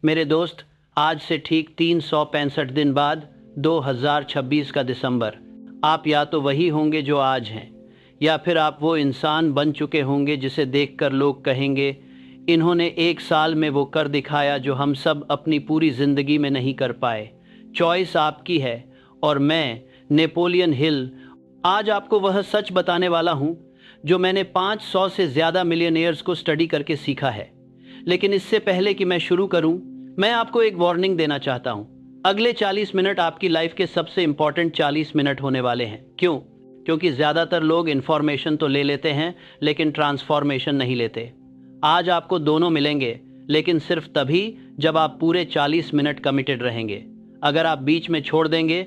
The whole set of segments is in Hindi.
मेरे दोस्त, आज से ठीक 365 दिन बाद 2026 का दिसंबर, आप या तो वही होंगे जो आज हैं, या फिर आप वो इंसान बन चुके होंगे जिसे देखकर लोग कहेंगे, इन्होंने एक साल में वो कर दिखाया जो हम सब अपनी पूरी ज़िंदगी में नहीं कर पाए। चॉइस आपकी है। और मैं, नेपोलियन हिल, आज आपको वह सच बताने वाला हूँ जो मैंने 500 से ज़्यादा मिलियनेयर्स को स्टडी करके सीखा है। लेकिन इससे पहले कि मैं शुरू करूं, मैं आपको एक वार्निंग देना चाहता हूं। अगले 40 मिनट आपकी लाइफ के सबसे इंपॉर्टेंट 40 मिनट होने वाले हैं। क्यों? क्योंकि ज़्यादातर लोग इन्फॉर्मेशन तो ले लेते हैं लेकिन ट्रांसफॉर्मेशन नहीं लेते। आज आपको दोनों मिलेंगे, लेकिन सिर्फ तभी जब आप पूरे 40 मिनट कमिटेड रहेंगे। अगर आप बीच में छोड़ देंगे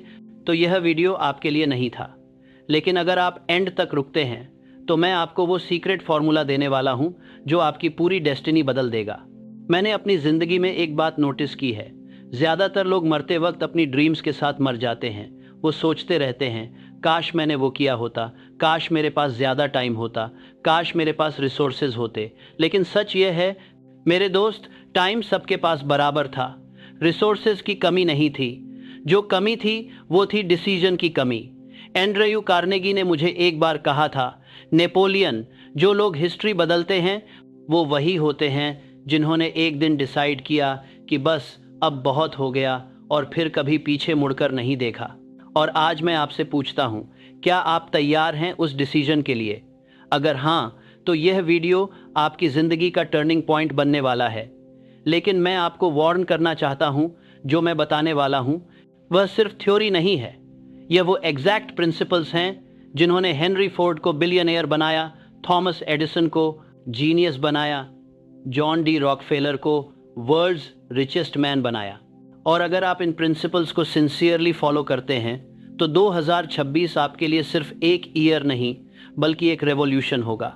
तो यह वीडियो आपके लिए नहीं था। लेकिन अगर आप एंड तक रुकते हैं तो मैं आपको वो सीक्रेट फॉर्मूला देने वाला हूं जो आपकी पूरी डेस्टिनी बदल देगा। मैंने अपनी ज़िंदगी में एक बात नोटिस की है, ज़्यादातर लोग मरते वक्त अपनी ड्रीम्स के साथ मर जाते हैं। वो सोचते रहते हैं, काश मैंने वो किया होता, काश मेरे पास ज़्यादा टाइम होता, काश मेरे पास रिसोर्सेज होते। लेकिन सच ये है मेरे दोस्त, टाइम सबके पास बराबर था। रिसोर्सेज की कमी नहीं थी। जो कमी थी वो थी डिसीजन की कमी। एंड्रयू कार्नेगी ने मुझे एक बार कहा था, नेपोलियन, जो लोग हिस्ट्री बदलते हैं वो वही होते हैं जिन्होंने एक दिन डिसाइड किया कि बस अब बहुत हो गया और फिर कभी पीछे मुड़कर नहीं देखा। और आज मैं आपसे पूछता हूँ, क्या आप तैयार हैं उस डिसीजन के लिए? अगर हाँ, तो यह वीडियो आपकी ज़िंदगी का टर्निंग पॉइंट बनने वाला है। लेकिन मैं आपको वार्न करना चाहता हूँ, जो मैं बताने वाला हूँ वह सिर्फ थ्योरी नहीं है। यह वो एग्जैक्ट प्रिंसिपल्स हैं जिन्होंने हेनरी फोर्ड को बिलियनेयर बनाया, थॉमस एडिसन को जीनियस बनाया, जॉन डी रॉकफेलर को वर्ल्ड्स रिचेस्ट मैन बनाया। और अगर आप इन प्रिंसिपल्स को सिंसियरली फॉलो करते हैं तो 2026 आपके लिए सिर्फ एक ईयर नहीं बल्कि एक रेवोल्यूशन होगा।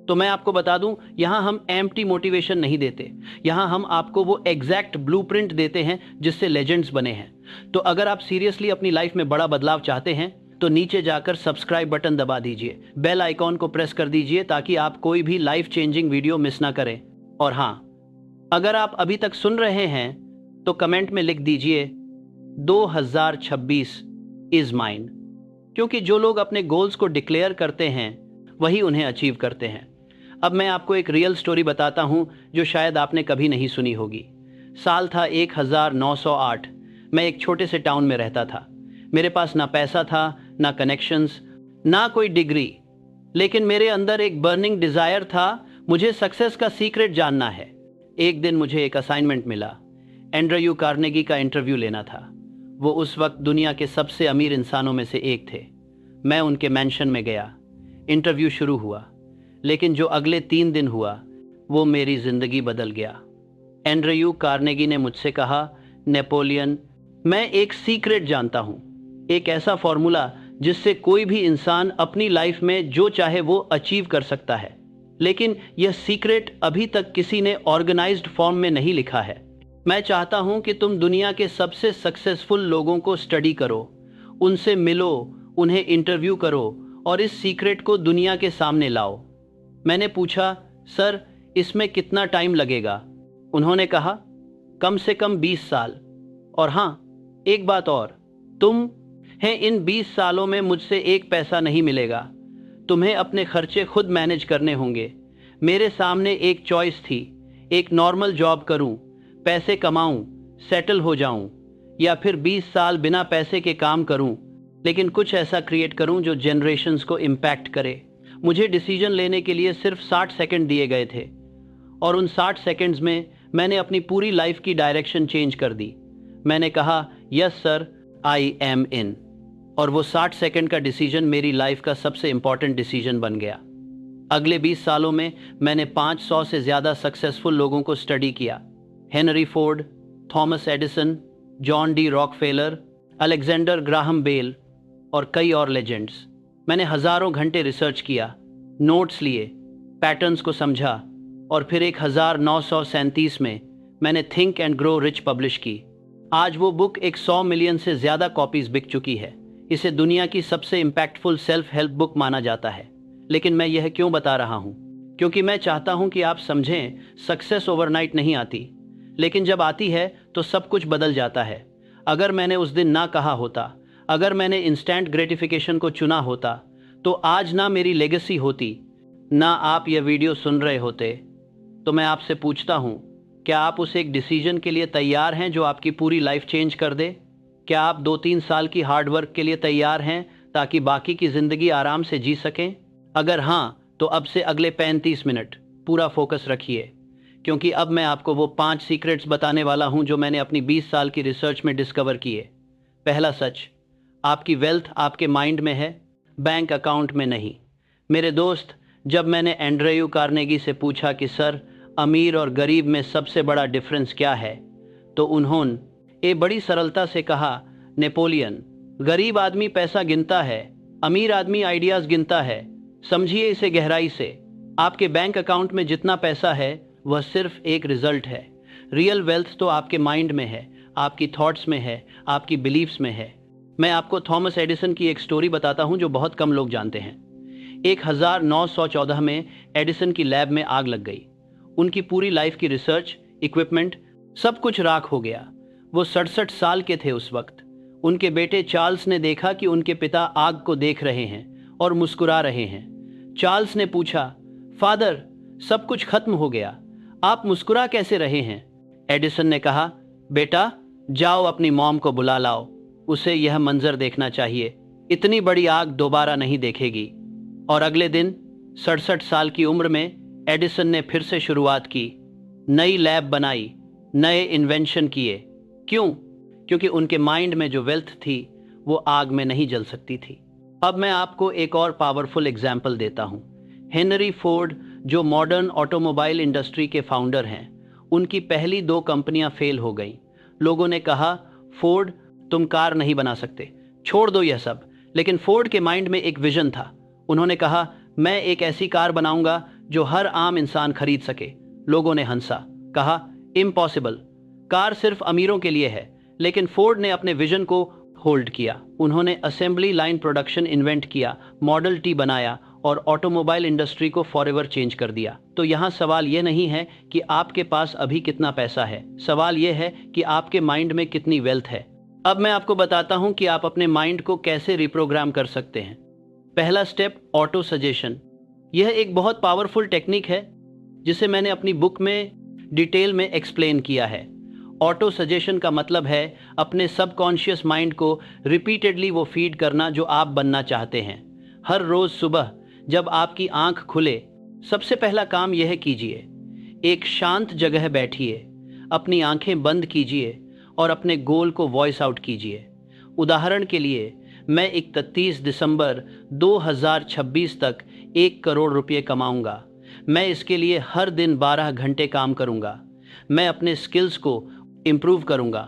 तो मैं आपको बता दूं, यहाँ हम एम्प्टी मोटिवेशन नहीं देते, यहाँ हम आपको वो एग्जैक्ट ब्लूप्रिंट देते हैं जिससे लेजेंड्स बने हैं। तो अगर आप सीरियसली अपनी लाइफ में बड़ा बदलाव चाहते हैं तो नीचे जाकर सब्सक्राइब बटन दबा दीजिए, बेल आइकॉन को प्रेस कर दीजिए ताकि आप कोई भी लाइफ चेंजिंग वीडियो मिस ना करें। और हाँ, अगर आप अभी तक सुन रहे हैं तो कमेंट में लिख दीजिए 2026 इज माइन, क्योंकि जो लोग अपने गोल्स को डिक्लेयर करते हैं वही उन्हें अचीव करते हैं। अब मैं आपको एक रियल स्टोरी बताता हूं जो शायद आपने कभी नहीं सुनी होगी। साल था 1908। मैं एक छोटे से टाउन में रहता था। मेरे पास ना पैसा था, ना कनेक्शंस, ना कोई डिग्री, लेकिन मेरे अंदर एक बर्निंग डिज़ायर था। मुझे सक्सेस का सीक्रेट जानना है। एक दिन मुझे एक असाइनमेंट मिला, एंड्रयू कार्नेगी का इंटरव्यू लेना था। वो उस वक्त दुनिया के सबसे अमीर इंसानों में से एक थे। मैं उनके मैंशन में गया। इंटरव्यू शुरू हुआ, लेकिन जो अगले 3 दिन हुआ वो मेरी ज़िंदगी बदल गया। एंड्रयू कार्नेगी ने मुझसे कहा, नेपोलियन, मैं एक सीक्रेट जानता हूँ, एक ऐसा फॉर्मूला जिससे कोई भी इंसान अपनी लाइफ में जो चाहे वो अचीव कर सकता है। लेकिन यह सीक्रेट अभी तक किसी ने ऑर्गेनाइज्ड फॉर्म में नहीं लिखा है। मैं चाहता हूं कि तुम दुनिया के सबसे सक्सेसफुल लोगों को स्टडी करो, उनसे मिलो, उन्हें इंटरव्यू करो और इस सीक्रेट को दुनिया के सामने लाओ। मैंने पूछा, सर इसमें कितना टाइम लगेगा? उन्होंने कहा, कम से कम 20 साल। और हाँ, एक बात और, तुम हैं इन 20 सालों में मुझसे एक पैसा नहीं मिलेगा। तुम्हें अपने खर्चे खुद मैनेज करने होंगे। मेरे सामने एक चॉइस थी, एक नॉर्मल जॉब करूं, पैसे कमाऊं, सेटल हो जाऊं, या फिर 20 साल बिना पैसे के काम करूं, लेकिन कुछ ऐसा क्रिएट करूं जो जनरेशन्स को इम्पैक्ट करे। मुझे डिसीजन लेने के लिए सिर्फ 60 सेकंड दिए गए थे और उन 60 सेकंड्स में मैंने अपनी पूरी लाइफ की डायरेक्शन चेंज कर दी। मैंने कहा, यस सर, आई एम इन। और वो 60 सेकंड का डिसीजन मेरी लाइफ का सबसे इंपॉर्टेंट डिसीजन बन गया। अगले 20 सालों में मैंने 500 से ज़्यादा सक्सेसफुल लोगों को स्टडी किया। Henry Ford, Thomas Edison, John D Rockefeller, Alexander Graham Bell और कई और लेजेंड्स। मैंने हज़ारों घंटे रिसर्च किया, नोट्स लिए, पैटर्न्स को समझा और फिर 1937 में मैंने think and grow rich publish की। आज वो बुक 100 मिलियन से ज़्यादा कॉपीज़ बिक चुकी है। इसे दुनिया की सबसे इम्पैक्टफुल सेल्फ हेल्प बुक माना जाता है। लेकिन मैं यह क्यों बता रहा हूँ? क्योंकि मैं चाहता हूँ कि आप समझें, सक्सेस ओवरनाइट नहीं आती। लेकिन जब आती है तो सब कुछ बदल जाता है। अगर मैंने उस दिन ना कहा होता, अगर मैंने इंस्टेंट ग्रेटिफिकेशन को चुना होता, तो आज ना मेरी लेगेसी होती, ना आप यह वीडियो सुन रहे होते। तो मैं आपसे पूछता हूँ, क्या आप उस एक डिसीजन के लिए तैयार हैं जो आपकी पूरी लाइफ चेंज कर दे? क्या आप 2-3 साल की हार्ड वर्क के लिए तैयार हैं ताकि बाकी की ज़िंदगी आराम से जी सकें? अगर हाँ, तो अब से अगले 35 मिनट पूरा फोकस रखिए, क्योंकि अब मैं आपको वो 5 सीक्रेट्स बताने वाला हूँ जो मैंने अपनी 20 साल की रिसर्च में डिस्कवर किए। पहला सच, आपकी वेल्थ आपके माइंड में है, बैंक अकाउंट में नहीं। मेरे दोस्त, जब मैंने एंड्रयू कार्नेगी से पूछा कि सर, अमीर और गरीब में सबसे बड़ा डिफरेंस क्या है, तो उन्होंने बड़ी सरलता से कहा, नेपोलियन, गरीब आदमी पैसा गिनता है, अमीर आदमी आइडियाज़ गिनता है। समझिए इसे गहराई से। आपके बैंक अकाउंट में जितना पैसा है वह सिर्फ एक रिजल्ट है। रियल वेल्थ तो आपके माइंड में है, आपकी थॉट्स में है, आपकी बिलीव्स में है। मैं आपको थॉमस एडिसन की एक स्टोरी बताता हूँ जो बहुत कम लोग जानते हैं। 1914 में एडिसन की लैब में आग लग गई। उनकी पूरी लाइफ की रिसर्च, इक्विपमेंट, सब कुछ राख हो गया। वो 67 साल के थे उस वक्त। उनके बेटे चार्ल्स ने देखा कि उनके पिता आग को देख रहे हैं और मुस्कुरा रहे हैं। चार्ल्स ने पूछा, फादर, सब कुछ खत्म हो गया, आप मुस्कुरा कैसे रहे हैं? एडिसन ने कहा, बेटा, जाओ अपनी मॉम को बुला लाओ, उसे यह मंजर देखना चाहिए, इतनी बड़ी आग दोबारा नहीं देखेगी। और अगले दिन 67 साल की उम्र में एडिसन ने फिर से शुरुआत की, नई लैब बनाई, नए इन्वेंशन किए। क्यों? क्योंकि उनके माइंड में जो वेल्थ थी वो आग में नहीं जल सकती थी। अब मैं आपको एक और पावरफुल एग्जाम्पल देता हूँ। हेनरी फोर्ड, जो मॉडर्न ऑटोमोबाइल इंडस्ट्री के फाउंडर हैं, उनकी पहली 2 कंपनियां फेल हो गईं। लोगों ने कहा, फोर्ड, तुम कार नहीं बना सकते, छोड़ दो यह सब। लेकिन फोर्ड के माइंड में एक विजन था। उन्होंने कहा, मैं एक ऐसी कार बनाऊंगा जो हर आम इंसान खरीद सके। लोगों ने हंसा, कहा, इम्पॉसिबल, कार सिर्फ अमीरों के लिए है। लेकिन फोर्ड ने अपने विजन को होल्ड किया। उन्होंने असेंबली लाइन प्रोडक्शन इन्वेंट किया, मॉडल टी बनाया और ऑटोमोबाइल इंडस्ट्री को फॉरएवर चेंज कर दिया। तो यहाँ सवाल ये नहीं है कि आपके पास अभी कितना पैसा है, सवाल ये है कि आपके माइंड में कितनी वेल्थ है। अब मैं आपको बताता हूँ कि आप अपने माइंड को कैसे रिप्रोग्राम कर सकते हैं। पहला स्टेप, ऑटो सजेशन। यह एक बहुत पावरफुल टेक्निक है जिसे मैंने अपनी बुक में डिटेल में एक्सप्लेन किया है। ऑटो सजेशन का मतलब है अपने सबकॉन्शियस माइंड को रिपीटेडली वो फीड करना जो आप बनना चाहते हैं। हर रोज़ सुबह जब आपकी आंख खुले, सबसे पहला काम यह कीजिए, एक शांत जगह बैठिए, अपनी आंखें बंद कीजिए और अपने गोल को वॉइस आउट कीजिए। उदाहरण के लिए, मैं 31 दिसंबर 2026 तक 1 करोड़ रुपये कमाऊंगा। मैं इसके लिए हर दिन 12 घंटे काम करूंगा। मैं अपने स्किल्स को इम्प्रूव करूंगा।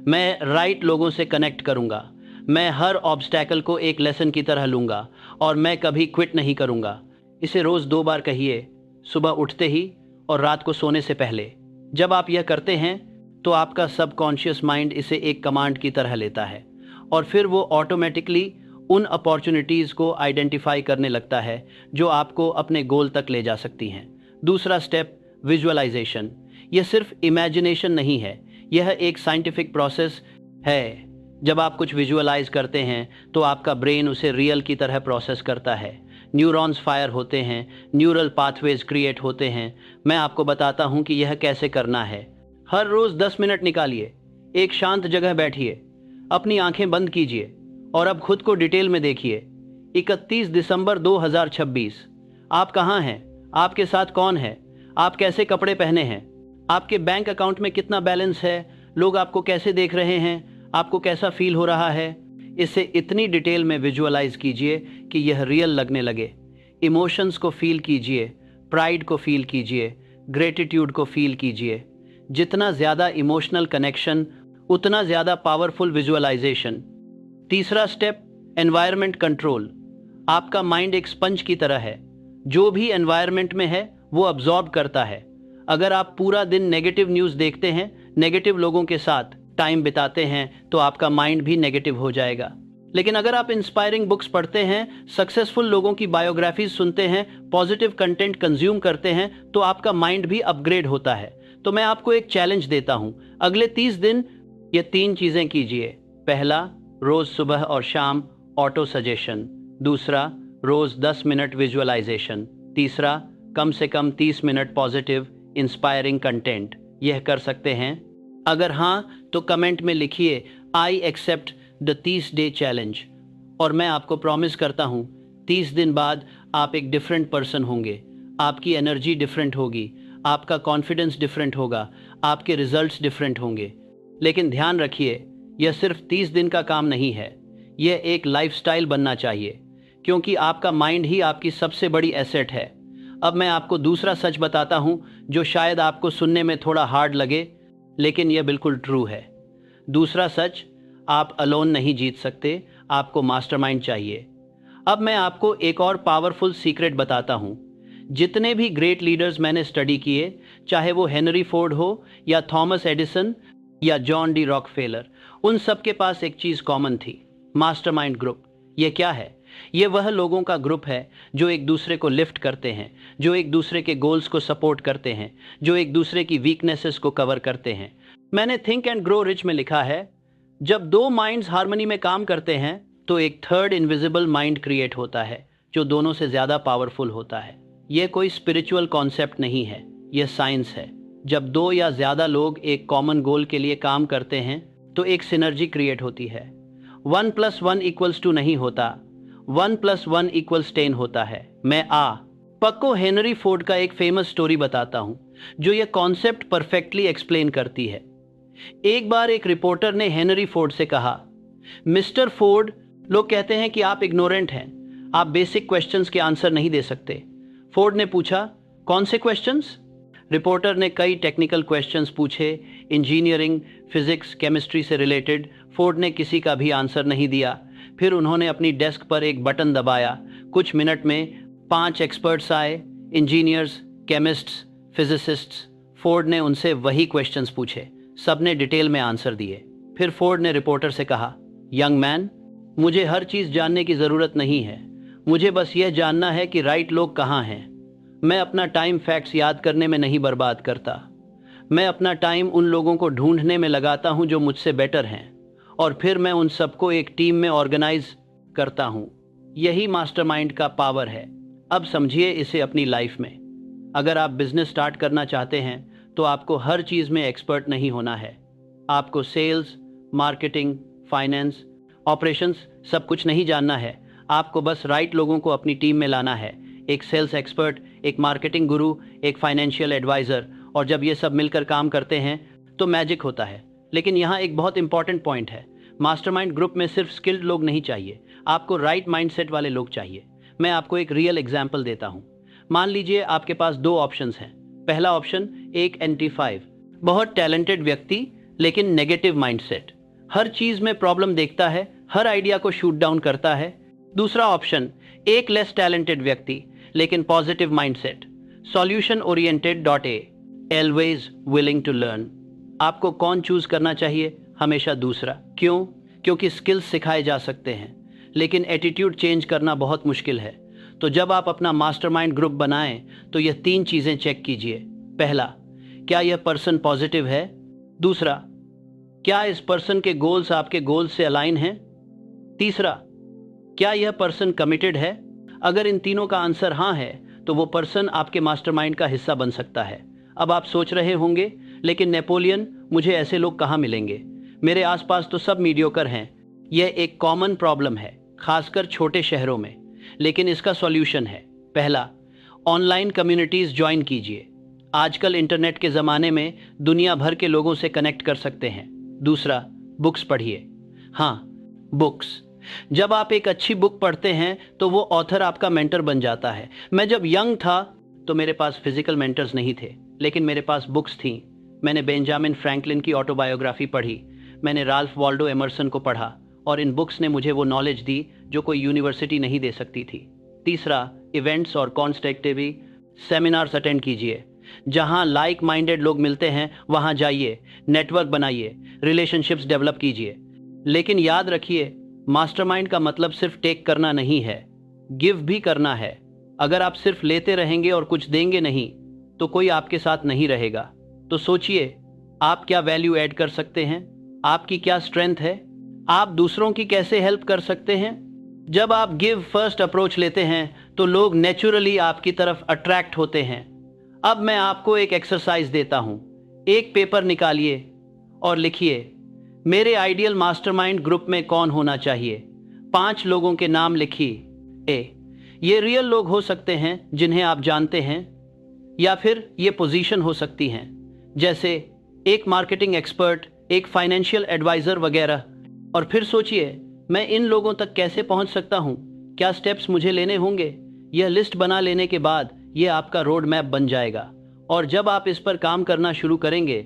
मैं राइट लोगों से कनेक्ट करूंगा। मैं हर ऑब्स्टैकल को एक लेसन की तरह लूंगा और मैं कभी क्विट नहीं करूंगा। इसे रोज़ 2 बार कहिए, सुबह उठते ही और रात को सोने से पहले। जब आप यह करते हैं तो आपका सबकॉन्शियस माइंड इसे एक कमांड की तरह लेता है और फिर वो ऑटोमेटिकली उन अपॉर्चुनिटीज़ को आइडेंटिफाई करने लगता है जो आपको अपने गोल तक ले जा सकती हैं। दूसरा स्टेप, विजुअलाइजेशन। यह सिर्फ इमेजिनेशन नहीं है, यह एक साइंटिफिक प्रोसेस है। जब आप कुछ विजुअलाइज करते हैं तो आपका ब्रेन उसे रियल की तरह प्रोसेस करता है। न्यूरॉन्स फायर होते हैं, न्यूरल पाथवेज क्रिएट होते हैं। मैं आपको बताता हूँ कि यह कैसे करना है। हर रोज़ 10 मिनट निकालिए, एक शांत जगह बैठिए, अपनी आंखें बंद कीजिए और अब खुद को डिटेल में देखिए। 31 दिसंबर 2026, आप कहाँ हैं? आपके साथ कौन है? आप कैसे कपड़े पहने हैं? आपके बैंक अकाउंट में कितना बैलेंस है? लोग आपको कैसे देख रहे हैं? आपको कैसा फील हो रहा है? इसे इतनी डिटेल में विजुअलाइज कीजिए कि यह रियल लगने लगे। इमोशंस को फील कीजिए, प्राइड को फील कीजिए, ग्रेटिट्यूड को फील कीजिए। जितना ज़्यादा इमोशनल कनेक्शन, उतना ज़्यादा पावरफुल विजुअलाइजेशन। तीसरा स्टेप, एनवायरनमेंट कंट्रोल। आपका माइंड एक स्पंज की तरह है, जो भी एनवायरनमेंट में है वो अब्जॉर्ब करता है। अगर आप पूरा दिन नेगेटिव न्यूज़ देखते हैं, नेगेटिव लोगों के साथ टाइम बिताते हैं, तो आपका माइंड भी नेगेटिव हो जाएगा। लेकिन अगर आप इंस्पायरिंग बुक्स पढ़ते हैं, सक्सेसफुल लोगों की बायोग्राफीज सुनते हैं, पॉजिटिव कंटेंट कंज्यूम करते हैं, तो आपका माइंड भी अपग्रेड होता है। तो मैं आपको एक चैलेंज देता हूं, अगले 30 दिन ये 3 चीजें कीजिए। पहला, रोज सुबह और शाम ऑटो सजेशन। दूसरा, रोज 10 मिनट विजुअलाइजेशन। तीसरा, कम से कम 30 मिनट पॉजिटिव इंस्पायरिंग कंटेंट। यह कर सकते हैं? अगर हाँ तो कमेंट में लिखिए I accept the 30 day challenge. और मैं आपको प्रॉमिस करता हूँ 30 दिन बाद आप एक डिफरेंट पर्सन होंगे। आपकी एनर्जी डिफरेंट होगी, आपका कॉन्फिडेंस डिफरेंट होगा, आपके रिजल्ट्स डिफरेंट होंगे। लेकिन ध्यान रखिए, यह सिर्फ 30 दिन का काम नहीं है, यह एक लाइफस्टाइल बनना चाहिए, क्योंकि आपका माइंड ही आपकी सबसे बड़ी एसेट है। अब मैं आपको दूसरा सच बताता हूं, जो शायद आपको सुनने में थोड़ा हार्ड लगे, लेकिन यह बिल्कुल ट्रू है। दूसरा सच, आप अलोन नहीं जीत सकते, आपको मास्टरमाइंड चाहिए। अब मैं आपको एक और पावरफुल सीक्रेट बताता हूं। जितने भी ग्रेट लीडर्स मैंने स्टडी किए, चाहे वो हेनरी फोर्ड हो या थॉमस एडिसन या जॉन डी रॉकफेलर, उन सब के पास एक चीज कॉमन थी, मास्टरमाइंड ग्रुप। ये क्या है? ये वह लोगों का ग्रुप है जो एक दूसरे को लिफ्ट करते हैं, जो एक दूसरे के गोल्स को सपोर्ट करते हैं, जो एक दूसरे की वीकनेसेस को कवर करते हैं। मैंने थिंक एंड ग्रो रिच में लिखा है, जब 2 माइंड्स हार्मनी में काम करते हैं तो एक थर्ड इनविजिबल माइंड क्रिएट होता है, जो दोनों से ज्यादा पावरफुल होता है। यह कोई स्पिरिचुअल कॉन्सेप्ट नहीं है, यह साइंस है। जब 2 या ज्यादा लोग एक कॉमन गोल के लिए काम करते हैं तो एक सिनर्जी क्रिएट होती है। 1 + 1 = 2 नहीं होता, 1 + 1 = 10 होता है। मैं पक्को हेनरी फोर्ड का एक फेमस स्टोरी बताता हूं, जो यह कॉन्सेप्ट परफेक्टली एक्सप्लेन करती है। एक बार एक रिपोर्टर ने हेनरी फोर्ड से कहा, मिस्टर फोर्ड, लोग कहते हैं कि आप इग्नोरेंट हैं, आप बेसिक क्वेश्चंस के आंसर नहीं दे सकते। फोर्ड ने पूछा, कौन से क्वेश्चंस? रिपोर्टर ने कई टेक्निकल क्वेश्चंस पूछे, इंजीनियरिंग, फिजिक्स, केमिस्ट्री से रिलेटेड। फोर्ड ने किसी का भी आंसर नहीं दिया। फिर उन्होंने अपनी डेस्क पर एक बटन दबाया। कुछ मिनट में 5 एक्सपर्ट्स आए, इंजीनियर्स, केमिस्ट्स, फिजिसिस्ट्स। फोर्ड ने उनसे वही क्वेश्चंस पूछे, सबने डिटेल में आंसर दिए। फिर फोर्ड ने रिपोर्टर से कहा, यंग मैन, मुझे हर चीज़ जानने की ज़रूरत नहीं है, मुझे बस यह जानना है कि राइट लोग कहाँ हैं। मैं अपना टाइम फैक्ट्स याद करने में नहीं बर्बाद करता, मैं अपना टाइम उन लोगों को ढूंढने में लगाता हूं जो मुझसे बेटर हैं, और फिर मैं उन सबको एक टीम में ऑर्गेनाइज करता हूं। यही मास्टरमाइंड का पावर है। अब समझिए इसे अपनी लाइफ में। अगर आप बिजनेस स्टार्ट करना चाहते हैं तो आपको हर चीज़ में एक्सपर्ट नहीं होना है। आपको सेल्स, मार्केटिंग, फाइनेंस, ऑपरेशंस सब कुछ नहीं जानना है। आपको बस राइट लोगों को अपनी टीम में लाना है, एक सेल्स एक्सपर्ट, एक मार्केटिंग गुरु, एक फाइनेंशियल एडवाइज़र। और जब ये सब मिलकर काम करते हैं तो मैजिक होता है। लेकिन यहाँ एक बहुत इंपॉर्टेंट पॉइंट है, मास्टरमाइंड ग्रुप में सिर्फ स्किल्ड लोग नहीं चाहिए, आपको राइट माइंडसेट वाले लोग चाहिए। मैं आपको एक रियल एग्जाम्पल देता हूँ। मान लीजिए आपके पास 2 ऑप्शंस हैं। पहला ऑप्शन, एक NT5, बहुत टैलेंटेड व्यक्ति लेकिन नेगेटिव माइंडसेट, हर चीज़ में प्रॉब्लम देखता है, हर आइडिया को शूट डाउन करता है। दूसरा ऑप्शन, एक लेस टैलेंटेड व्यक्ति लेकिन positive mindset, solution oriented .A, always willing to learn. आपको कौन चूज करना चाहिए? हमेशा दूसरा। क्यों? क्योंकि स्किल्स सिखाए जा सकते हैं लेकिन एटीट्यूड चेंज करना बहुत मुश्किल है। तो जब आप अपना मास्टरमाइंड ग्रुप बनाएं तो यह 3 चीजें चेक कीजिए। पहला, क्या यह पर्सन पॉजिटिव है? दूसरा, क्या इस पर्सन के गोल्स आपके गोल्स से अलाइन हैं? तीसरा, क्या यह पर्सन कमिटेड है? अगर इन तीनों का आंसर हाँ है तो वो पर्सन आपके मास्टरमाइंड का हिस्सा बन सकता है। अब आप सोच रहे होंगे, लेकिन नेपोलियन, मुझे ऐसे लोग कहाँ मिलेंगे? मेरे आसपास तो सब मीडियोकर हैं। यह एक कॉमन प्रॉब्लम है, खासकर छोटे शहरों में। लेकिन इसका सॉल्यूशन है। पहला, ऑनलाइन कम्युनिटीज़ ज्वाइन कीजिए। आजकल इंटरनेट के ज़माने में दुनिया भर के लोगों से कनेक्ट कर सकते हैं। दूसरा, बुक्स पढ़िए। हाँ, बुक्स। जब आप एक अच्छी बुक पढ़ते हैं तो वो ऑथर आपका मेंटर बन जाता है। मैं जब यंग था तो मेरे पास फिजिकल मेंटर्स नहीं थे, लेकिन मेरे पास बुक्स थीं। मैंने बेंजामिन फ्रैंकलिन की ऑटोबायोग्राफी पढ़ी, मैंने राल्फ वॉल्डो एमर्सन को पढ़ा, और इन बुक्स ने मुझे वो नॉलेज दी जो कोई यूनिवर्सिटी नहीं दे सकती थी। तीसरा, इवेंट्स और कॉन्स्ट्रक्टिव सेमिनार्स अटेंड कीजिए। जहाँ लाइक माइंडेड लोग मिलते हैं वहाँ जाइए, नेटवर्क बनाइए, रिलेशनशिप्स डेवलप कीजिए। लेकिन याद रखिए, मास्टरमाइंड का मतलब सिर्फ टेक करना नहीं है, गिव भी करना है। अगर आप सिर्फ लेते रहेंगे और कुछ देंगे नहीं तो कोई आपके साथ नहीं रहेगा। तो सोचिए, आप क्या वैल्यू ऐड कर सकते हैं, आपकी क्या स्ट्रेंथ है, आप दूसरों की कैसे हेल्प कर सकते हैं। जब आप गिव फर्स्ट अप्रोच लेते हैं तो लोग नेचुरली आपकी तरफ अट्रैक्ट होते हैं। अब मैं आपको एक एक्सरसाइज देता हूं। एक पेपर निकालिए और लिखिए, मेरे आइडियल मास्टरमाइंड ग्रुप में कौन होना चाहिए। 5 लोगों के नाम लिखिए। ये रियल लोग हो सकते हैं जिन्हें आप जानते हैं, या फिर ये पोजीशन हो सकती हैं, जैसे एक मार्केटिंग एक्सपर्ट, एक फाइनेंशियल एडवाइजर वगैरह। और फिर सोचिए, मैं इन लोगों तक कैसे पहुंच सकता हूं, क्या स्टेप्स मुझे लेने होंगे। यह लिस्ट बना लेने के बाद यह आपका रोड मैप बन जाएगा, और जब आप इस पर काम करना शुरू करेंगे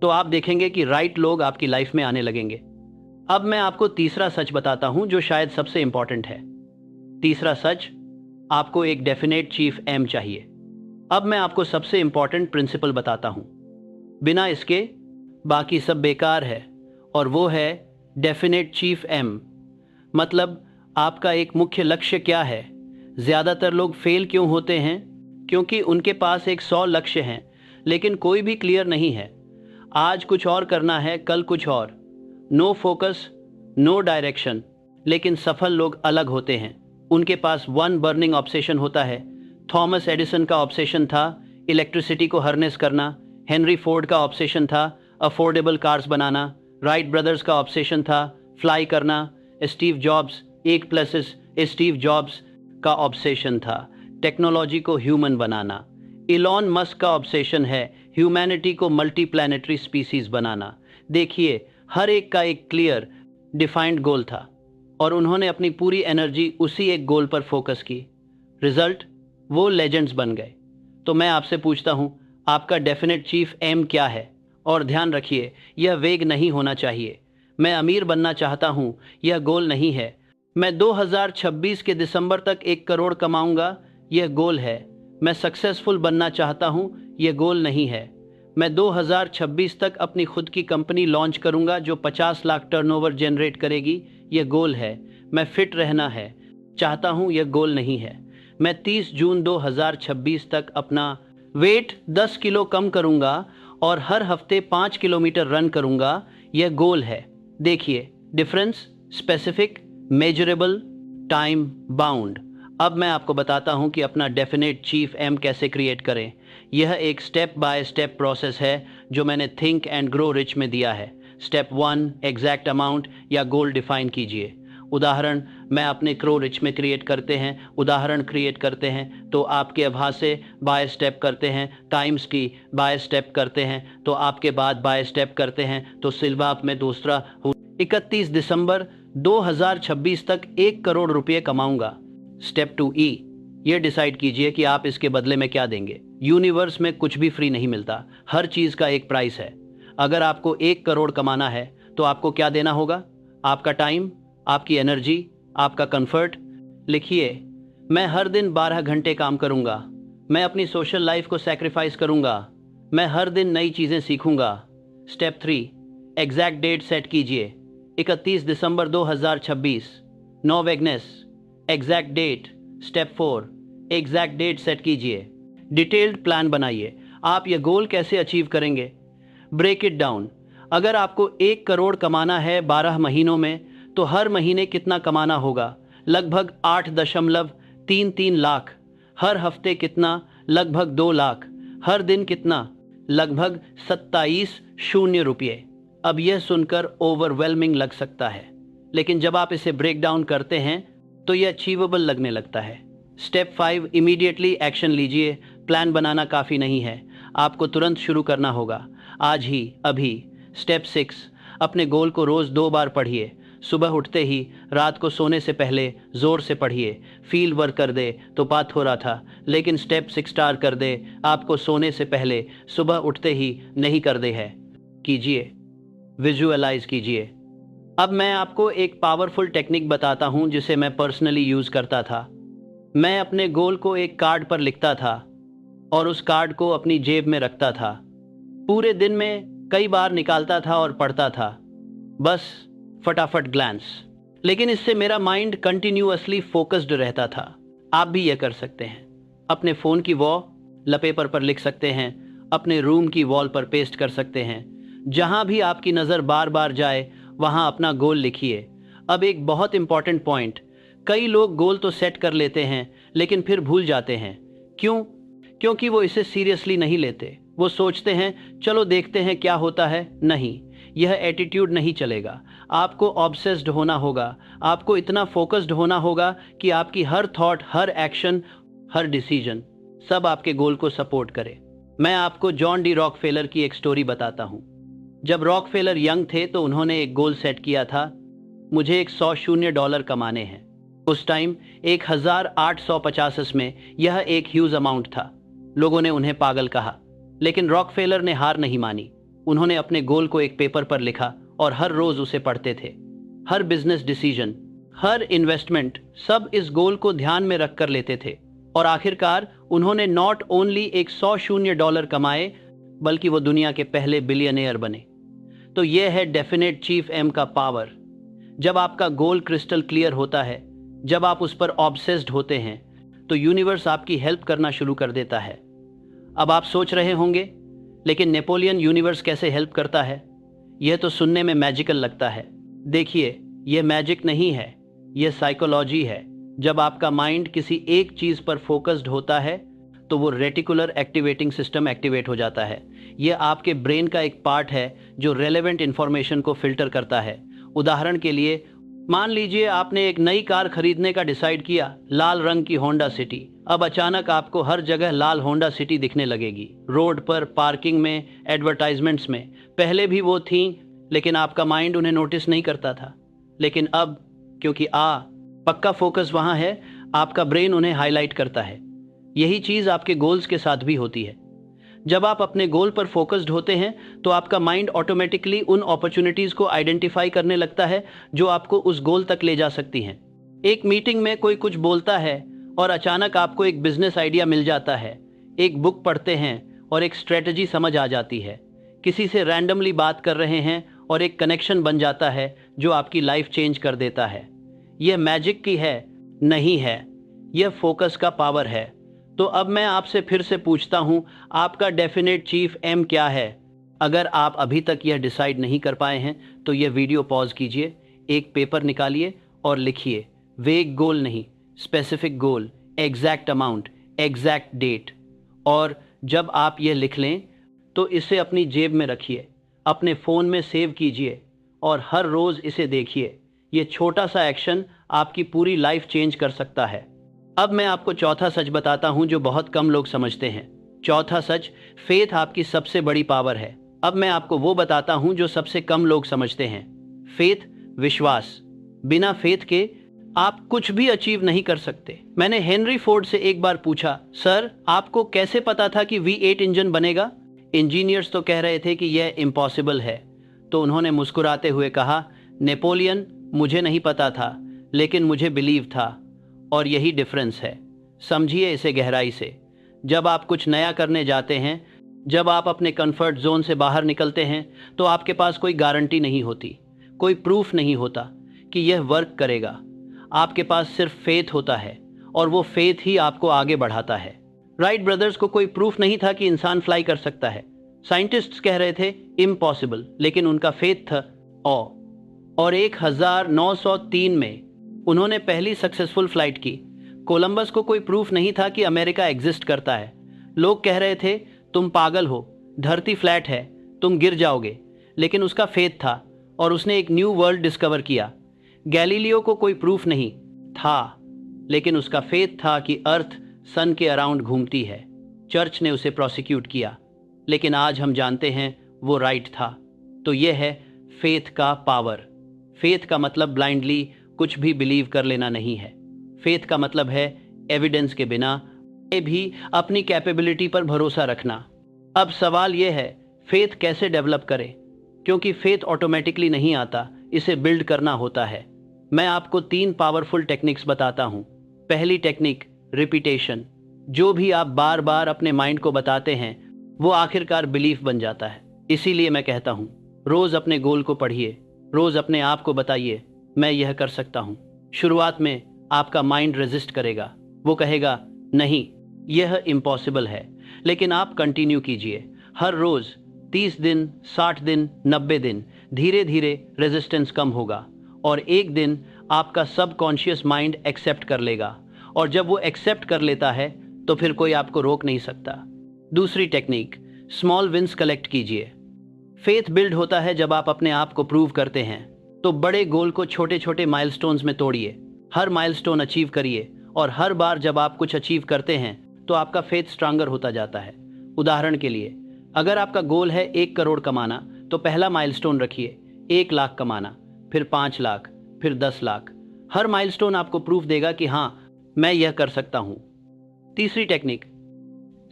तो आप देखेंगे कि राइट लोग आपकी लाइफ में आने लगेंगे। अब मैं आपको तीसरा सच बताता हूं जो शायद सबसे इंपॉर्टेंट है। तीसरा सच, आपको एक डेफिनेट चीफ एम चाहिए। अब मैं आपको सबसे इंपॉर्टेंट प्रिंसिपल बताता हूं, बिना इसके बाकी सब बेकार है, और वो है डेफिनेट चीफ एम। मतलब आपका एक मुख्य लक्ष्य क्या है। ज़्यादातर लोग फेल क्यों होते हैं, क्योंकि उनके पास एक 100 लक्ष्य हैं लेकिन कोई भी क्लियर नहीं है। आज कुछ और करना है, कल कुछ और, नो फोकस, नो डायरेक्शन। लेकिन सफल लोग अलग होते हैं, उनके पास वन बर्निंग ऑब्सेशन होता है। थॉमस एडिसन का ऑब्सेशन था इलेक्ट्रिसिटी को हार्नेस करना, हेनरी फोर्ड का ऑब्सेशन था अफोर्डेबल कार्स बनाना, राइट ब्रदर्स का ऑब्सेशन था फ्लाई करना, स्टीव जॉब्स, एक प्लसेस स्टीव जॉब्स का ऑब्सेशन था टेक्नोलॉजी को ह्यूमन बनाना। इलॉन मस्क का ऑब्सेशन है ह्यूमैनिटी को मल्टी प्लैनेटरी स्पीसीज बनाना। देखिए, हर एक का एक क्लियर डिफाइंड गोल था, और उन्होंने अपनी पूरी एनर्जी उसी एक गोल पर फोकस की। रिजल्ट, वो लेजेंड्स बन गए। तो मैं आपसे पूछता हूँ, आपका डेफिनेट चीफ एम क्या है। और ध्यान रखिए, यह वेग नहीं होना चाहिए। मैं अमीर बनना चाहता हूँ, यह गोल नहीं है। मैं 2026 के दिसंबर तक 1 करोड़ कमाऊंगा, यह गोल है। मैं सक्सेसफुल बनना चाहता हूँ, यह गोल नहीं है। मैं 2026 तक अपनी खुद की कंपनी लॉन्च करूंगा जो 50 लाख टर्नओवर जनरेट करेगी, यह गोल है। मैं फिट रहना है चाहता हूँ, यह गोल नहीं है। मैं 30 जून 2026 तक अपना वेट 10 किलो कम करूंगा और हर हफ्ते 5 किलोमीटर रन करूंगा, यह गोल है। देखिए difference, specific, measurable, time bound. अब मैं आपको बताता हूं कि अपना डेफिनेट चीफ एम कैसे क्रिएट करें। यह एक स्टेप बाय स्टेप प्रोसेस है जो मैंने थिंक एंड ग्रो रिच में दिया है। स्टेप 1, एग्जैक्ट अमाउंट या गोल डिफाइन कीजिए। उदाहरण मैं अपने क्रो रिच में क्रिएट करते हैं, उदाहरण क्रिएट करते हैं तो आपके आभास से बाय स्टेप करते हैं, टाइम्स की बाय स्टेप करते हैं तो आपके बाद बाय स्टेप करते हैं तो सिल्वाप में दूसरा। 31 दिसंबर 2026 तक 1 करोड़ रुपए कमाऊंगा। स्टेप 2 ई, ये डिसाइड कीजिए कि आप इसके बदले में क्या देंगे। यूनिवर्स में कुछ भी फ्री नहीं मिलता, हर चीज़ का एक प्राइस है। अगर आपको 1 करोड़ कमाना है तो आपको क्या देना होगा, आपका टाइम, आपकी एनर्जी, आपका कंफर्ट। लिखिए, मैं हर दिन 12 घंटे काम करूंगा, मैं अपनी सोशल लाइफ को सैक्रिफाइस करूंगा, मैं हर दिन नई चीज़ें सीखूंगा। स्टेप 3, एग्जैक्ट डेट सेट कीजिए। 31 दिसंबर 2026, no vagueness, exact date. Step 4, exact date set कीजिए। डिटेल्ड प्लान बनाइए, आप यह गोल कैसे अचीव करेंगे। ब्रेक इट डाउन, अगर आपको 1 करोड़ कमाना है 12 महीनों में तो हर महीने कितना कमाना होगा, लगभग 8.33 लाख। हर हफ्ते कितना, लगभग 2 लाख। हर दिन कितना, लगभग 27 रुपये। अब यह सुनकर ओवरवेलमिंग लग सकता है, लेकिन जब आप इसे ब्रेक डाउन करते हैं तो यह अचीवेबल लगने लगता है। स्टेप 5, इमीडिएटली एक्शन लीजिए। प्लान बनाना काफ़ी नहीं है, आपको तुरंत शुरू करना होगा, आज ही, अभी। स्टेप 6, अपने गोल को रोज़ 2 बार पढ़िए। सुबह उठते ही, रात को सोने से पहले ज़ोर से पढ़िए। फील्ड वर्क कर दे तो बात हो रहा था, लेकिन स्टेप 6 स्टार कर दे, आपको सोने से पहले, सुबह उठते ही नहीं कर दे है। कीजिए, विजुअलाइज कीजिए। अब मैं आपको एक पावरफुल टेक्निक बताता हूं जिसे मैं पर्सनली यूज़ करता था। मैं अपने गोल को एक कार्ड पर लिखता था और उस कार्ड को अपनी जेब में रखता था। पूरे दिन में कई बार निकालता था और पढ़ता था, बस फटाफट ग्लैंस। लेकिन इससे मेरा माइंड कंटिन्यूअसली फोकस्ड रहता था। आप भी यह कर सकते हैं। अपने फ़ोन की वॉलपेपर पर लिख सकते हैं, अपने रूम की वॉल पर पेस्ट कर सकते हैं। जहां भी आपकी नज़र बार बार जाए वहां अपना गोल लिखिए। अब एक बहुत इंपॉर्टेंट पॉइंट, कई लोग गोल तो सेट कर लेते हैं लेकिन फिर भूल जाते हैं। क्यों? क्योंकि वो इसे सीरियसली नहीं लेते। वो सोचते हैं चलो देखते हैं क्या होता है। नहीं, यह एटीट्यूड नहीं चलेगा। आपको ऑब्सेस्ड होना होगा। आपको इतना फोकस्ड होना होगा कि आपकी हर थॉट, हर एक्शन, हर डिसीजन सब आपके गोल को सपोर्ट करे। मैं आपको जॉन डी रॉकफेलर की एक स्टोरी बताता हूँ। जब रॉकफेलर यंग थे तो उन्होंने एक गोल सेट किया था, मुझे एक $100 कमाने हैं। उस टाइम 1850 में यह एक ह्यूज अमाउंट था। लोगों ने उन्हें पागल कहा, लेकिन रॉकफेलर ने हार नहीं मानी। उन्होंने अपने गोल को एक पेपर पर लिखा और हर रोज उसे पढ़ते थे। हर बिजनेस डिसीजन, हर इन्वेस्टमेंट, सब इस गोल को ध्यान में रखकर लेते थे। और आखिरकार उन्होंने नॉट ओनली एक $100 कमाए, बल्कि वो दुनिया के पहले बिलियनियर बने। तो यह है डेफिनेट चीफ एम का पावर। जब आपका गोल क्रिस्टल क्लियर होता है, जब आप उस पर ऑब्सेस्ड होते हैं, तो यूनिवर्स आपकी हेल्प करना शुरू कर देता है। अब आप सोच रहे होंगे, लेकिन नेपोलियन यूनिवर्स कैसे हेल्प करता है? यह तो सुनने में मैजिकल लगता है। देखिए, यह मैजिक नहीं है, यह साइकोलॉजी है। जब आपका माइंड किसी एक चीज़ पर फोकस्ड होता है तो वो रेटिकुलर एक्टिवेटिंग सिस्टम एक्टिवेट हो जाता है। यह आपके ब्रेन का एक पार्ट है जो रेलेवेंट इंफॉर्मेशन को फिल्टर करता है। उदाहरण के लिए, मान लीजिए आपने एक नई कार खरीदने का डिसाइड किया, लाल रंग की होंडा सिटी। अब अचानक आपको हर जगह लाल होंडा सिटी दिखने लगेगी, रोड पर, पार्किंग में, एडवर्टाइजमेंट्स में। पहले भी वो थी, लेकिन आपका माइंड उन्हें नोटिस नहीं करता था। लेकिन अब, क्योंकि पक्का फोकस वहां है, आपका ब्रेन उन्हें हाईलाइट करता है। यही चीज आपके गोल्स के साथ भी होती है। जब आप अपने गोल पर फोकस्ड होते हैं तो आपका माइंड ऑटोमेटिकली उन अपॉर्चुनिटीज को आइडेंटिफाई करने लगता है जो आपको उस गोल तक ले जा सकती हैं। एक मीटिंग में कोई कुछ बोलता है और अचानक आपको एक बिजनेस आइडिया मिल जाता है। एक बुक पढ़ते हैं और एक स्ट्रेटजी समझ आ जाती है। किसी से रैंडमली बात कर रहे हैं और एक कनेक्शन बन जाता है जो आपकी लाइफ चेंज कर देता है। यह मैजिक की है? नहीं है, यह फोकस का पावर है। तो अब मैं आपसे फिर से पूछता हूं, आपका डेफिनेट चीफ एम क्या है? अगर आप अभी तक यह डिसाइड नहीं कर पाए हैं तो यह वीडियो पॉज कीजिए, एक पेपर निकालिए और लिखिए। वेग गोल नहीं, specific goal, exact amount, exact date. और जब आप यह लिख लें तो इसे अपनी जेब में रखिए, अपने फ़ोन में सेव कीजिए और हर रोज़ इसे देखिए। ये छोटा सा एक्शन आपकी पूरी लाइफ चेंज कर सकता है। अब मैं आपको चौथा सच बताता हूं जो बहुत कम लोग समझते हैं। चौथा सच, फेथ आपकी सबसे बड़ी पावर है। अब मैं आपको वो बताता हूं जो सबसे कम लोग समझते हैं। फेथ, विश्वास। बिना फेथ के आप कुछ भी अचीव नहीं कर सकते। मैंने हेनरी फोर्ड से एक बार पूछा, सर आपको कैसे पता था कि V8 इंजन बनेगा? इंजीनियर्स तो कह रहे थे कि यह इम्पॉसिबल है। तो उन्होंने मुस्कुराते हुए कहा, नेपोलियन, मुझे नहीं पता था, लेकिन मुझे बिलीव था। और यही डिफरेंस है। समझिए इसे गहराई से। जब आप कुछ नया करने जाते हैं, जब आप अपने कंफर्ट जोन से बाहर निकलते हैं, तो आपके पास कोई गारंटी नहीं होती, कोई प्रूफ नहीं होता कि यह वर्क करेगा। आपके पास सिर्फ फेथ होता है और वो फेथ ही आपको आगे बढ़ाता है। राइट ब्रदर्स को कोई प्रूफ नहीं था कि इंसान फ्लाई कर सकता है। साइंटिस्ट्स कह रहे थे इम्पॉसिबल, लेकिन उनका फेथ था ऑ। और 1903 में उन्होंने पहली सक्सेसफुल फ्लाइट की। कोलंबस को कोई प्रूफ नहीं था कि अमेरिका एग्जिस्ट करता है। लोग कह रहे थे तुम पागल हो, धरती फ्लैट है, तुम गिर जाओगे। लेकिन उसका फेथ था और उसने एक न्यू वर्ल्ड डिस्कवर किया। गैलीलियो को कोई प्रूफ नहीं था, लेकिन उसका फेथ था कि अर्थ सन के अराउंड घूमती है। चर्च ने उसे प्रोसिक्यूट किया, लेकिन आज हम जानते हैं वो राइट था। तो यह है फेथ का पावर। फेथ का मतलब ब्लाइंडली कुछ भी बिलीव कर लेना नहीं है। फेथ का मतलब है एविडेंस के बिना भी अपनी कैपेबिलिटी पर भरोसा रखना। अब सवाल यह है, फेथ कैसे डेवलप करें? क्योंकि फेथ ऑटोमेटिकली नहीं आता, इसे बिल्ड करना होता है। मैं आपको 3 पावरफुल टेक्निक्स बताता हूं। पहली टेक्निक, रिपीटेशन। जो भी आप बार बार अपने माइंड को बताते हैं वो आखिरकार बिलीफ बन जाता है। इसीलिए मैं कहता हूं, रोज अपने गोल को पढ़िए, रोज अपने आप को बताइए मैं यह कर सकता हूं। शुरुआत में आपका माइंड रेजिस्ट करेगा, वो कहेगा नहीं, यह इम्पॉसिबल है। लेकिन आप कंटिन्यू कीजिए, हर रोज 30 दिन, 60 दिन, 90 दिन धीरे धीरे रेजिस्टेंस कम होगा और एक दिन आपका सबकॉन्शियस माइंड एक्सेप्ट कर लेगा, और जब वो एक्सेप्ट कर लेता है तो फिर कोई आपको रोक नहीं सकता। दूसरी टेक्निक, स्मॉल विंस कलेक्ट कीजिए। फेथ बिल्ड होता है जब आप अपने आप को प्रूव करते हैं, तो बड़े गोल को छोटे छोटे माइलस्टोन्स में तोड़िए, हर माइलस्टोन अचीव करिए, और हर बार जब आप कुछ अचीव करते हैं तो आपका फेथ स्ट्रांगर होता जाता है। उदाहरण के लिए, अगर आपका गोल है 1 करोड़ कमाना, तो पहला माइलस्टोन रखिए 1 लाख कमाना, फिर 5 लाख, फिर 10 लाख। हर माइलस्टोन आपको प्रूफ देगा कि हाँ, मैं यह कर सकता हूं। तीसरी टेक्निक,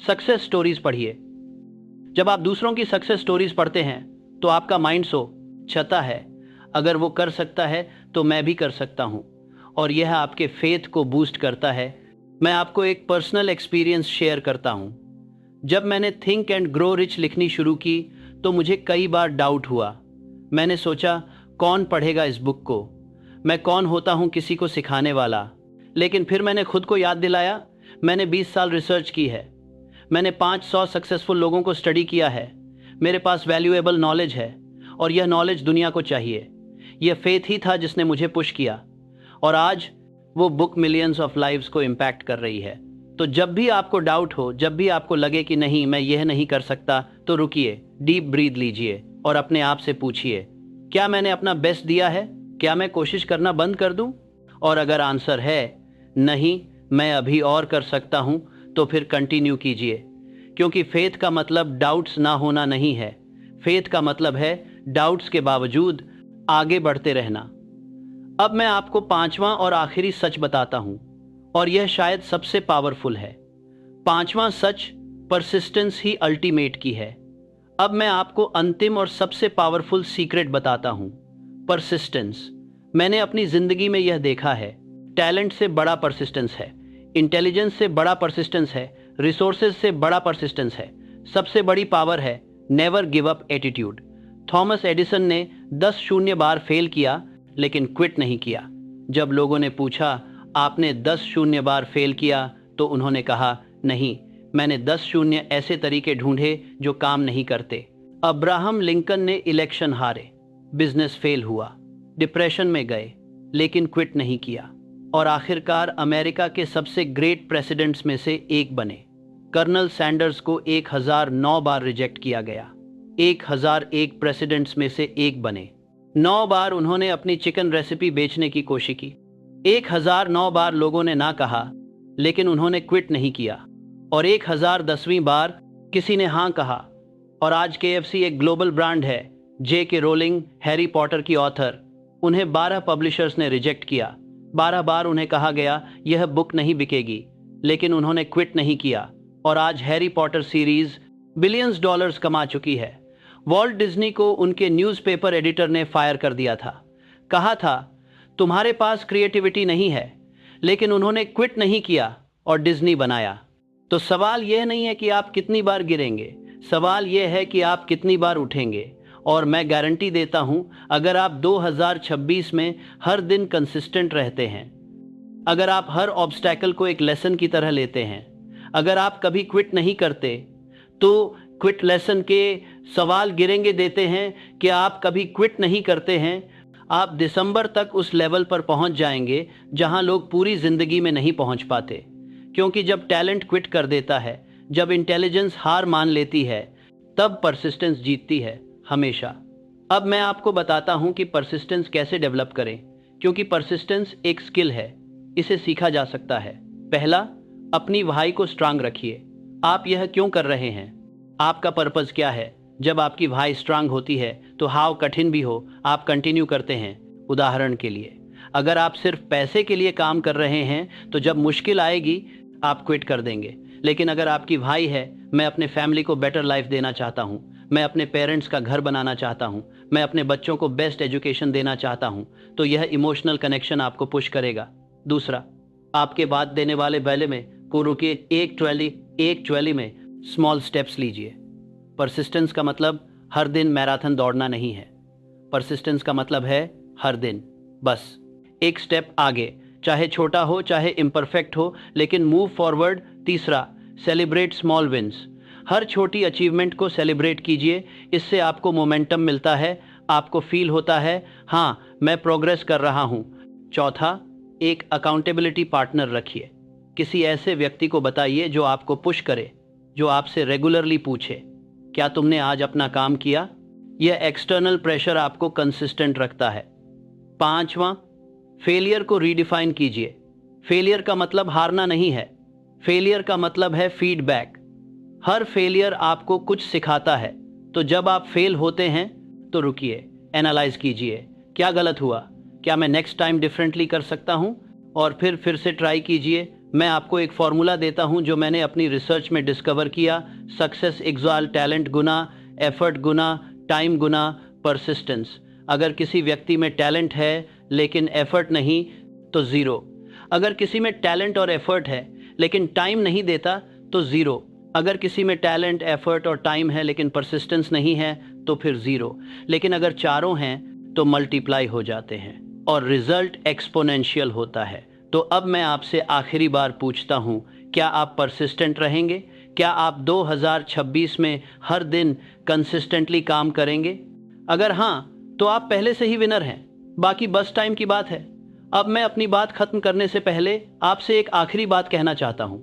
सक्सेस स्टोरीज पढ़िए। जब आप दूसरों की सक्सेस स्टोरीज पढ़ते हैं तो आपका माइंड छता है, अगर वो कर सकता है तो मैं भी कर सकता हूं, और यह आपके फेथ को बूस्ट करता है। मैं आपको एक पर्सनल एक्सपीरियंस शेयर करता हूं। जब मैंने थिंक एंड ग्रो रिच लिखनी शुरू की तो मुझे कई बार डाउट हुआ। मैंने सोचा, कौन पढ़ेगा इस बुक को, मैं कौन होता हूं किसी को सिखाने वाला। लेकिन फिर मैंने खुद को याद दिलाया, मैंने 20 साल रिसर्च की है, मैंने 500 सक्सेसफुल लोगों को स्टडी किया है, मेरे पास वैल्यूएबल नॉलेज है, और यह नॉलेज दुनिया को चाहिए। यह फेथ ही था जिसने मुझे पुश किया, और आज वो बुक मिलियंस ऑफ लाइव्स को इम्पैक्ट कर रही है। तो जब भी आपको डाउट हो, जब भी आपको लगे कि नहीं मैं यह नहीं कर सकता, तो रुकिए, डीप ब्रीथ लीजिए और अपने आप से पूछिए, क्या मैंने अपना बेस्ट दिया है? क्या मैं कोशिश करना बंद कर दूं? और अगर आंसर है नहीं, मैं अभी और कर सकता हूं, तो फिर कंटिन्यू कीजिए, क्योंकि फेथ का मतलब डाउट्स ना होना नहीं है। फेथ का मतलब है डाउट्स के बावजूद आगे बढ़ते रहना। अब मैं आपको 5वां और आखिरी सच बताता हूं, और यह शायद सबसे पावरफुल है। 5वां सच परसिस्टेंस ही अल्टीमेट की है। अब मैं आपको अंतिम और सबसे पावरफुल सीक्रेट बताता हूं, परसिस्टेंस। मैंने अपनी जिंदगी में यह देखा है, टैलेंट से बड़ा परसिस्टेंस है, इंटेलिजेंस से बड़ा परसिस्टेंस है, रिसोर्सेज से बड़ा परसिस्टेंस है, सबसे बड़ी पावर है never give up attitude. Thomas Edison ने 10 शून्य बार फेल किया, लेकिन क्विट नहीं किया। जब लोगों ने पूछा, आपने 10 शून्य बार फेल किया, तो उन्होंने कहा, नहीं, मैंने 10 शून्य ऐसे तरीके ढूंढे जो काम नहीं करते। अब्राहम लिंकन ने इलेक्शन हारे, बिजनेस फेल हुआ, डिप्रेशन में गए, लेकिन क्विट नहीं किया, और आखिरकार अमेरिका के सबसे ग्रेट प्रेसिडेंट्स में से एक बने। कर्नल सैंडर्स को 1009 बार रिजेक्ट किया गया, 1001 प्रेसिडेंट्स में से एक बने। 9 बार उन्होंने अपनी चिकन रेसिपी बेचने की कोशिश की, 1009 बार लोगों ने ना कहा, लेकिन उन्होंने क्विट नहीं किया, और 1010वीं बार किसी ने हाँ कहा। और आज KFC एक ग्लोबल ब्रांड है। J.K. रोलिंग, हैरी पॉटर की ऑथर, उन्हें 12 पब्लिशर्स ने रिजेक्ट किया, 12 बार उन्हें कहा गया यह बुक नहीं बिकेगी, लेकिन उन्होंने क्विट नहीं किया, और आज Harry Potter series billions dollars कमा चुकी है। वॉल्ट डिज्नी को उनके न्यूज़पेपर एडिटर ने फायर कर दिया था, कहा था तुम्हारे पास क्रिएटिविटी नहीं है, लेकिन उन्होंने क्विट नहीं किया और डिज्नी बनाया। तो सवाल यह नहीं है कि आप कितनी बार गिरेंगे, सवाल यह है कि आप कितनी बार उठेंगे। और मैं गारंटी देता हूं, अगर आप 2026 में हर दिन कंसिस्टेंट रहते हैं, अगर आप हर ऑब्स्टैकल को एक लेसन की तरह लेते हैं, अगर आप कभी क्विट नहीं करते, तो क्विट लेसन के सवाल गिरेंगे देते हैं कि आप कभी क्विट नहीं करते हैं, आप दिसंबर तक उस लेवल पर पहुंच जाएंगे जहां लोग पूरी जिंदगी में नहीं पहुंच पाते। क्योंकि जब टैलेंट क्विट कर देता है, जब इंटेलिजेंस हार मान लेती है, तब परसिस्टेंस जीतती है हमेशा। अब मैं आपको बताता हूं कि परसिस्टेंस कैसे डेवलप करें, क्योंकि परसिस्टेंस एक स्किल है, इसे सीखा जा सकता है। पहला, अपनी व्हाई को स्ट्रांग रखिए। आप यह क्यों कर रहे हैं, आपका पर्पस क्या है? जब आपकी व्हाई स्ट्रांग होती है तो हाव कठिन भी हो, आप कंटिन्यू करते हैं। उदाहरण के लिए, अगर आप सिर्फ पैसे के लिए काम कर रहे हैं तो जब मुश्किल आएगी आप क्विट कर देंगे। लेकिन अगर आपकी व्हाई है, मैं अपने फैमिली को बेटर लाइफ देना चाहता हूँ, मैं अपने पेरेंट्स का घर बनाना चाहता हूँ, मैं अपने बच्चों को बेस्ट एजुकेशन देना चाहता हूँ, तो यह इमोशनल कनेक्शन आपको पुश करेगा। दूसरा, आपके बात देने वाले बैले में को रुकिए, एक ट्वेली में स्मॉल स्टेप्स लीजिए। परसिस्टेंस का मतलब हर दिन मैराथन दौड़ना नहीं है, परसिस्टेंस का मतलब है हर दिन बस एक स्टेप आगे, चाहे छोटा हो चाहे इम्परफेक्ट हो, लेकिन मूव फॉरवर्ड। तीसरा, सेलिब्रेट स्मॉल विंस। हर छोटी अचीवमेंट को सेलिब्रेट कीजिए, इससे आपको मोमेंटम मिलता है, आपको फील होता है हाँ मैं प्रोग्रेस कर रहा हूँ। चौथा, एक अकाउंटेबिलिटी पार्टनर रखिए। किसी ऐसे व्यक्ति को बताइए जो आपको पुश करे, जो आपसे रेगुलरली पूछे क्या तुमने आज अपना काम किया। यह एक्सटर्नल प्रेशर आपको कंसिस्टेंट रखता है। पांचवा, फेलियर को रीडिफाइन कीजिए। फेलियर का मतलब हारना नहीं है, फेलियर का मतलब है फीडबैक। हर फेलियर आपको कुछ सिखाता है। तो जब आप फेल होते हैं तो रुकिए, एनालाइज कीजिए क्या गलत हुआ, क्या मैं नेक्स्ट टाइम डिफरेंटली कर सकता हूं, और फिर से ट्राई कीजिए। मैं आपको एक फॉर्मूला देता हूं जो मैंने अपनी रिसर्च में डिस्कवर किया। सक्सेस इक्वल टैलेंट गुना एफर्ट गुना टाइम गुना परसिस्टेंस। अगर किसी व्यक्ति में टैलेंट है लेकिन एफर्ट नहीं तो ज़ीरो। अगर किसी में टैलेंट और एफर्ट है लेकिन टाइम नहीं देता तो ज़ीरो। अगर किसी में टैलेंट एफर्ट और टाइम है लेकिन परसिस्टेंस नहीं है तो फिर ज़ीरो। लेकिन अगर चारों हैं तो मल्टीप्लाई हो जाते हैं और रिजल्ट एक्सपोनेंशियल होता है। तो अब मैं आपसे आखिरी बार पूछता हूँ, क्या आप परसिस्टेंट रहेंगे? क्या आप 2026 में हर दिन कंसिस्टेंटली काम करेंगे? अगर हाँ तो आप पहले से ही विनर हैं, बाकी बस टाइम की बात है। अब मैं अपनी बात खत्म करने से पहले आपसे एक आखिरी बात कहना चाहता हूँ।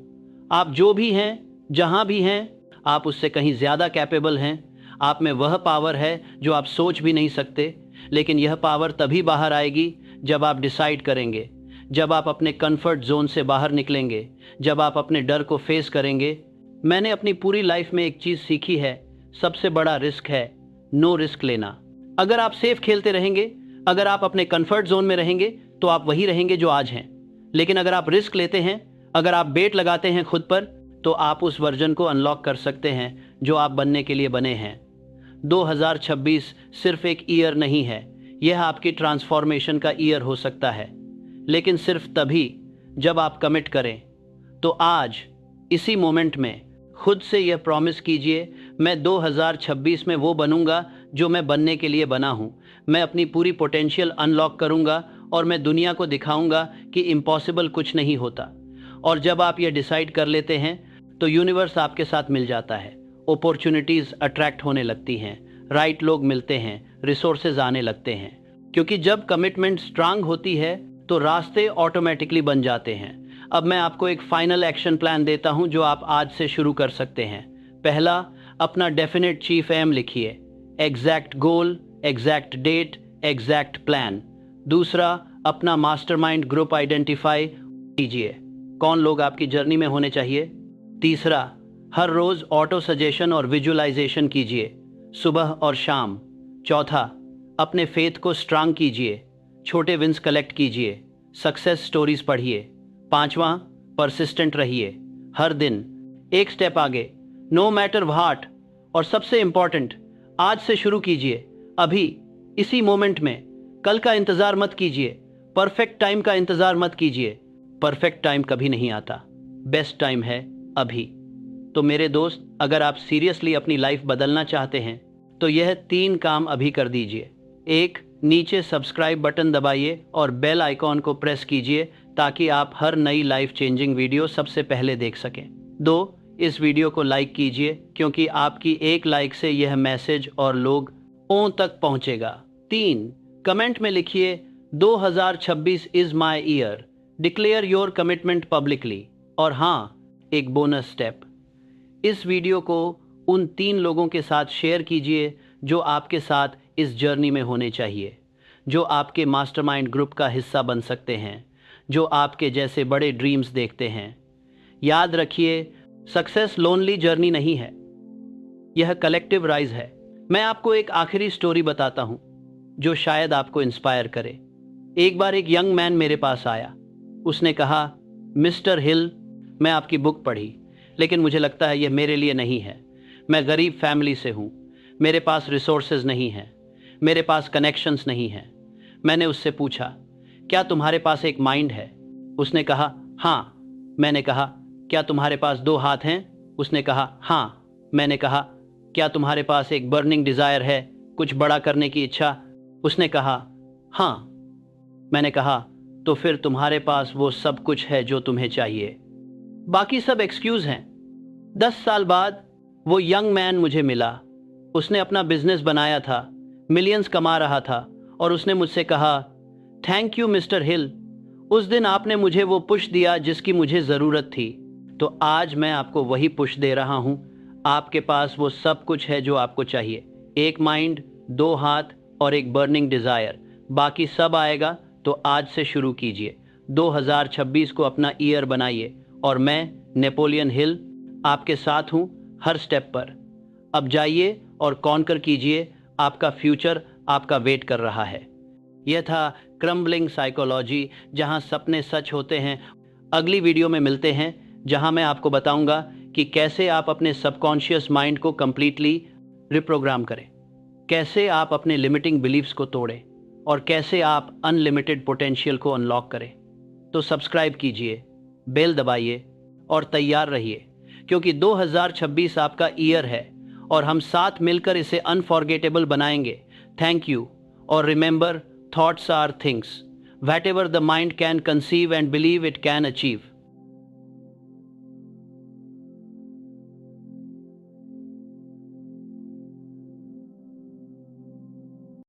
आप जो भी हैं, जहाँ भी हैं, आप उससे कहीं ज़्यादा कैपेबल हैं। आप में वह पावर है जो आप सोच भी नहीं सकते। लेकिन यह पावर तभी बाहर आएगी जब आप डिसाइड करेंगे, जब आप अपने कंफर्ट जोन से बाहर निकलेंगे, जब आप अपने डर को फेस करेंगे। मैंने अपनी पूरी लाइफ में एक चीज़ सीखी है, सबसे बड़ा रिस्क है नो रिस्क लेना। अगर आप सेफ खेलते रहेंगे, अगर आप अपने कंफर्ट जोन में रहेंगे तो आप वही रहेंगे जो आज हैं। लेकिन अगर आप रिस्क लेते हैं, अगर आप बेट लगाते हैं खुद पर, तो आप उस वर्जन को अनलॉक कर सकते हैं जो आप बनने के लिए बने हैं। 2026 सिर्फ एक ईयर नहीं है, यह आपकी ट्रांसफॉर्मेशन का ईयर हो सकता है, लेकिन सिर्फ तभी जब आप कमिट करें। तो आज इसी मोमेंट में खुद से यह प्रॉमिस कीजिए, मैं 2026 में वो बनूंगा जो मैं बनने के लिए बना हूं। मैं अपनी पूरी पोटेंशियल अनलॉक करूंगा और मैं दुनिया को दिखाऊंगा कि इम्पॉसिबल कुछ नहीं होता। और जब आप ये डिसाइड कर लेते हैं तो यूनिवर्स आपके साथ मिल जाता है, अपॉर्चुनिटीज़ अट्रैक्ट होने लगती हैं, राइट लोग मिलते हैं, रिसोर्सेज आने लगते हैं। क्योंकि जब कमिटमेंट स्ट्रांग होती है तो रास्ते ऑटोमेटिकली बन जाते हैं। अब मैं आपको एक फाइनल एक्शन प्लान देता हूं जो आप आज से शुरू कर सकते हैं। पहला, अपना डेफिनेट चीफ एम लिखिए, एग्जैक्ट गोल, एग्जैक्ट डेट, एग्जैक्ट प्लान। दूसरा, अपना मास्टरमाइंड ग्रुप आइडेंटिफाई कीजिए, कौन लोग आपकी जर्नी में होने चाहिए। तीसरा, हर रोज ऑटो सजेशन और विजुअलाइजेशन कीजिए, सुबह और शाम। चौथा, अपने फेथ को स्ट्रांग कीजिए, छोटे विंस कलेक्ट कीजिए, सक्सेस स्टोरीज पढ़िए। पांचवा, परसिस्टेंट रहिए, हर दिन एक स्टेप आगे, नो मैटर व्हाट। और सबसे इंपॉर्टेंट, आज से शुरू कीजिए, अभी इसी मोमेंट में। कल का इंतजार मत कीजिए, परफेक्ट टाइम का इंतजार मत कीजिए। परफेक्ट टाइम कभी नहीं आता, बेस्ट टाइम है अभी। तो मेरे दोस्त, अगर आप सीरियसली अपनी लाइफ बदलना चाहते हैं तो यह 3 काम अभी कर दीजिए। 1, नीचे सब्सक्राइब बटन दबाइए और बेल आइकॉन को प्रेस कीजिए ताकि आप हर नई लाइफ चेंजिंग वीडियो सबसे पहले देख सकें। 2, इस वीडियो को लाइक कीजिए क्योंकि आपकी एक लाइक से यह मैसेज और लोगों तक पहुंचेगा। 3, कमेंट में लिखिए 2026 is my year, declare your commitment publicly. और हाँ, एक बोनस स्टेप, इस वीडियो को उन 3 लोगों के साथ शेयर कीजिए जो आपके साथ इस जर्नी में होने चाहिए, जो आपके मास्टरमाइंड ग्रुप का हिस्सा बन सकते हैं, जो आपके जैसे बड़े ड्रीम्स देखते हैं। याद रखिए, सक्सेस लोनली जर्नी नहीं है, यह कलेक्टिव राइज है। मैं आपको एक आखिरी स्टोरी बताता हूँ जो शायद आपको इंस्पायर करे। एक बार एक यंग मैन मेरे पास आया। उसने कहा, मिस्टर हिल, मैं आपकी बुक पढ़ी लेकिन मुझे लगता है यह मेरे लिए नहीं है। मैं गरीब फैमिली से हूँ, मेरे पास रिसोर्सेज नहीं हैं, मेरे पास कनेक्शंस नहीं हैं। मैंने उससे पूछा, क्या तुम्हारे पास एक माइंड है? उसने कहा, हाँ। मैंने कहा, क्या तुम्हारे पास 2 हाथ हैं? उसने कहा, हाँ। मैंने कहा, क्या तुम्हारे पास एक बर्निंग डिज़ायर है, कुछ बड़ा करने की इच्छा? उसने कहा, हाँ। मैंने कहा, तो फिर तुम्हारे पास वो सब कुछ है जो तुम्हें चाहिए, बाकी सब एक्सक्यूज़ हैं। 10 साल बाद वो यंग मैन मुझे मिला। उसने अपना बिजनेस बनाया था, मिलियंस कमा रहा था, और उसने मुझसे कहा, थैंक यू मिस्टर हिल, उस दिन आपने मुझे वो पुश दिया जिसकी मुझे ज़रूरत थी। तो आज मैं आपको वही पुश दे रहा हूँ। आपके पास वो सब कुछ है जो आपको चाहिए, एक माइंड, दो हाथ और एक बर्निंग डिज़ायर। बाकी सब आएगा। तो आज से शुरू कीजिए। 2026 को अपना ईयर बनाइए, और मैं नेपोलियन हिल आपके साथ हूँ हर स्टेप पर। अब जाइए और कॉन्कर कीजिए, आपका फ्यूचर आपका वेट कर रहा है। यह था क्रम्बलिंग साइकोलॉजी, जहां सपने सच होते हैं। अगली वीडियो में मिलते हैं, जहां मैं आपको बताऊंगा कि कैसे आप अपने सबकॉन्शियस माइंड को कंप्लीटली रिप्रोग्राम करें, कैसे आप अपने लिमिटिंग बिलीव्स को तोड़ें, और कैसे आप अनलिमिटेड पोटेंशियल को अनलॉक करें। तो सब्सक्राइब कीजिए, बेल दबाइए और तैयार रहिए, क्योंकि 2026 आपका ईयर है और हम साथ मिलकर इसे अनफॉरगेटेबल बनाएंगे। Thank you. और remember, thoughts are things, whatever the mind can conceive and believe it can achieve.